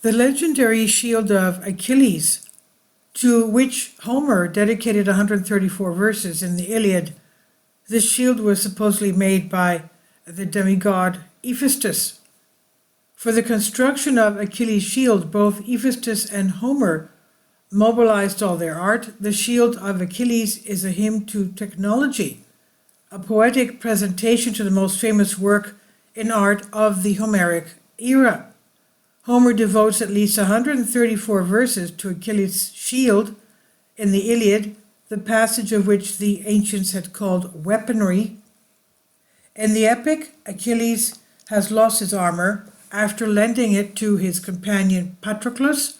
The legendary shield of Achilles, to which Homer dedicated 134 verses in the Iliad. This shield was supposedly made by the demigod Hephaestus. For the construction of Achilles' shield, both Hephaestus and Homer mobilized all their art. The shield of Achilles is a hymn to technology, a poetic presentation to the most famous work in art of the Homeric era. Homer devotes at least 134 verses to Achilles' shield in the Iliad, the passage of which the ancients had called weaponry. In the epic, Achilles has lost his armor after lending it to his companion Patroclus.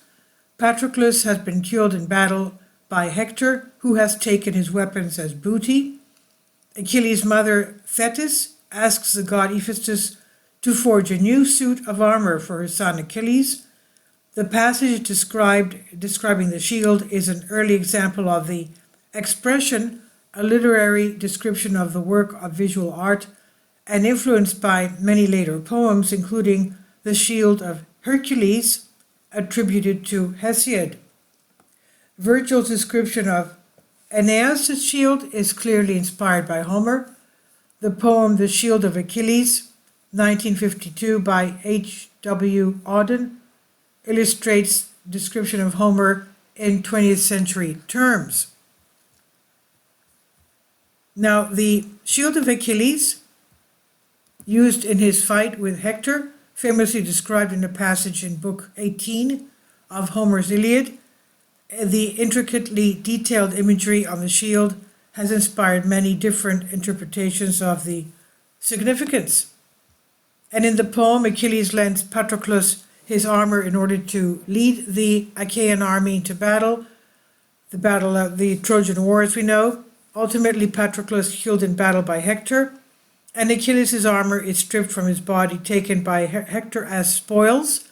Patroclus has been killed in battle by Hector, who has taken his weapons as booty. Achilles' mother Thetis asks the god Hephaestus to forge a new suit of armor for her son Achilles. The passage describing the shield is an early example of the expression, a literary description of the work of visual art, and influenced by many later poems, including the Shield of Hercules, attributed to Hesiod. Virgil's description of Aeneas' shield is clearly inspired by Homer. The poem The Shield of Achilles, 1952, by H.W. Auden, illustrates description of Homer in 20th century terms. Now, the shield of Achilles, used in his fight with Hector, famously described in a passage in Book 18 of Homer's Iliad, the intricately detailed imagery on the shield has inspired many different interpretations of the significance. And in the poem, Achilles lends Patroclus his armor in order to lead the Achaean army into battle, the Trojan War, as we know. Ultimately, Patroclus killed in battle by Hector, and Achilles' armor is stripped from his body, taken by Hector as spoils.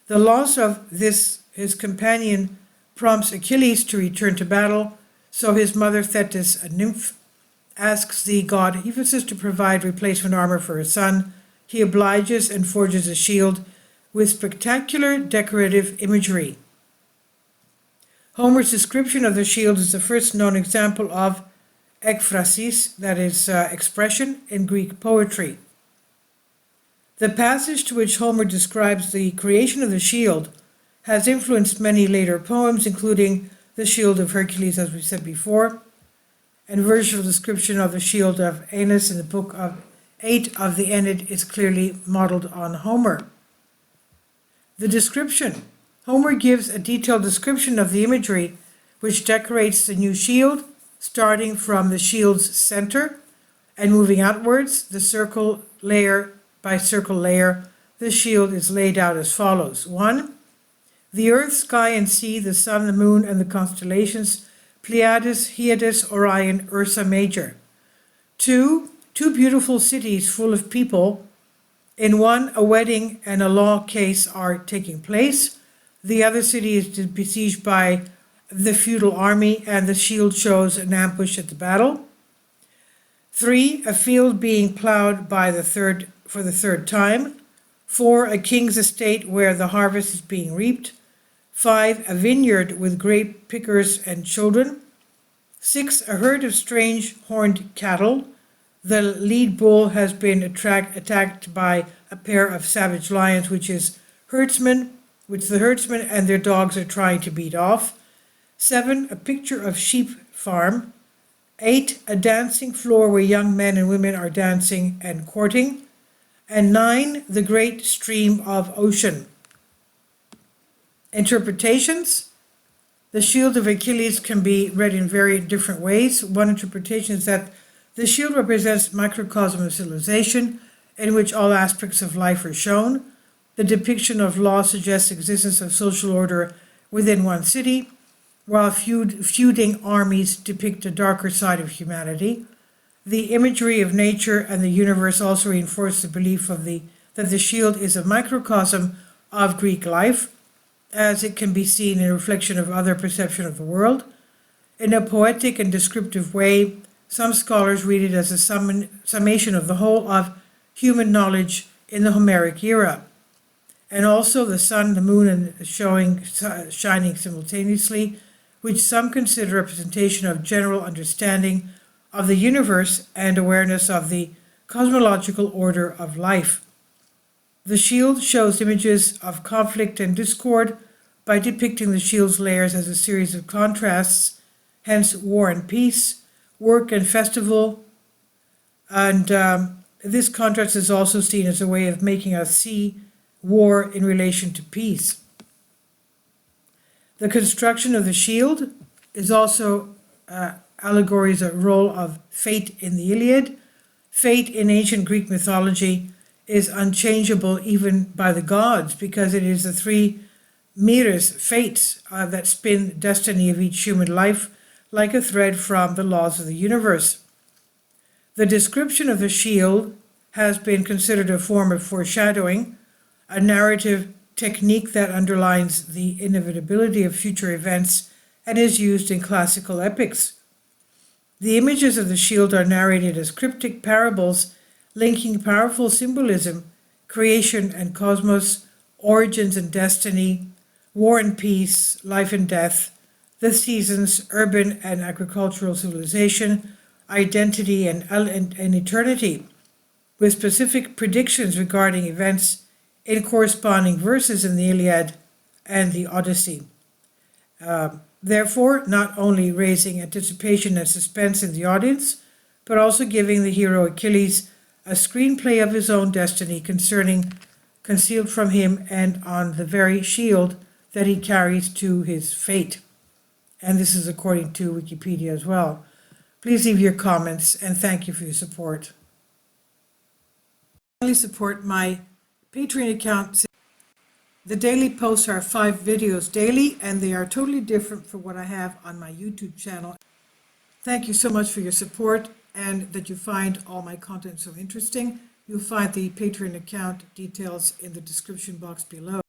The loss of this, his companion, prompts Achilles to return to battle, so his mother Thetis, a nymph, asks the god Hephaestus to provide replacement armor for her son. He obliges and forges a shield with spectacular decorative imagery. Homer's description of the shield is the first known example of ekphrasis, that is, expression, in Greek poetry. The passage to which Homer describes the creation of the shield has influenced many later poems, including the Shield of Hercules, as we said before, and Virgil's description of the shield of Aeneas in the book 8 of the Aeneid is clearly modeled on Homer. The description. Homer gives a detailed description of the imagery which decorates the new shield, starting from the shield's center and moving outwards, the circle layer by circle layer. The shield is laid out as follows. 1. The earth, sky, and sea, the sun, the moon, and the constellations, Pleiades, Hyades, Orion, Ursa Major. 2. Two beautiful cities full of people. In one, a wedding and a law case are taking place. The other city is besieged by the feudal army, and the shield shows an ambush at the battle. 3. A field being plowed for the third time. 4. A king's estate where the harvest is being reaped. 5. A vineyard with grape pickers and children. 6. A herd of strange horned cattle. The lead bull has been attacked by a pair of savage lions, which the herdsmen and their dogs are trying to beat off. 7. A picture of sheep farm. 8. A dancing floor where young men and women are dancing and courting. And 9. The great stream of ocean. Interpretations. The shield of Achilles can be read in very different ways. One interpretation is that the shield represents microcosm of civilization, in which all aspects of life are shown. The depiction of law suggests existence of social order within one city, while feuding armies depict a darker side of humanity. The imagery of nature and the universe also reinforce the belief that the shield is a microcosm of Greek life, as it can be seen in a reflection of other perception of the world. In a poetic and descriptive way, some scholars read it as a summation of the whole of human knowledge in the Homeric era. and also the sun, the moon, and shining simultaneously, which some consider a representation of general understanding of the universe and awareness of the cosmological order of life. The shield shows images of conflict and discord by depicting the shield's layers as a series of contrasts, hence war and peace, work and festival, and this contrast is also seen as a way of making us see war in relation to peace. The construction of the shield is also allegories a role of fate in the Iliad. Fate in ancient Greek mythology is unchangeable even by the gods, because it is the three mirrors, fates, that spin the destiny of each human life like a thread from the laws of the universe. The description of the shield has been considered a form of foreshadowing, a narrative technique that underlines the inevitability of future events and is used in classical epics. The images of the shield are narrated as cryptic parables linking powerful symbolism, creation and cosmos, origins and destiny, war and peace, life and death, the seasons, urban and agricultural civilization, identity and eternity, with specific predictions regarding events in corresponding verses in the Iliad and the Odyssey. Therefore, not only raising anticipation and suspense in the audience, but also giving the hero Achilles a screenplay of his own destiny concealed from him and on the very shield that he carries to his fate. And this is according to Wikipedia as well. Please leave your comments, and thank you for your support. Finally, support my Patreon account. The daily posts are 5 videos daily, and they are totally different from what I have on my YouTube channel. Thank you so much for your support and that you find all my content so interesting. You'll find the Patreon account details in the description box below.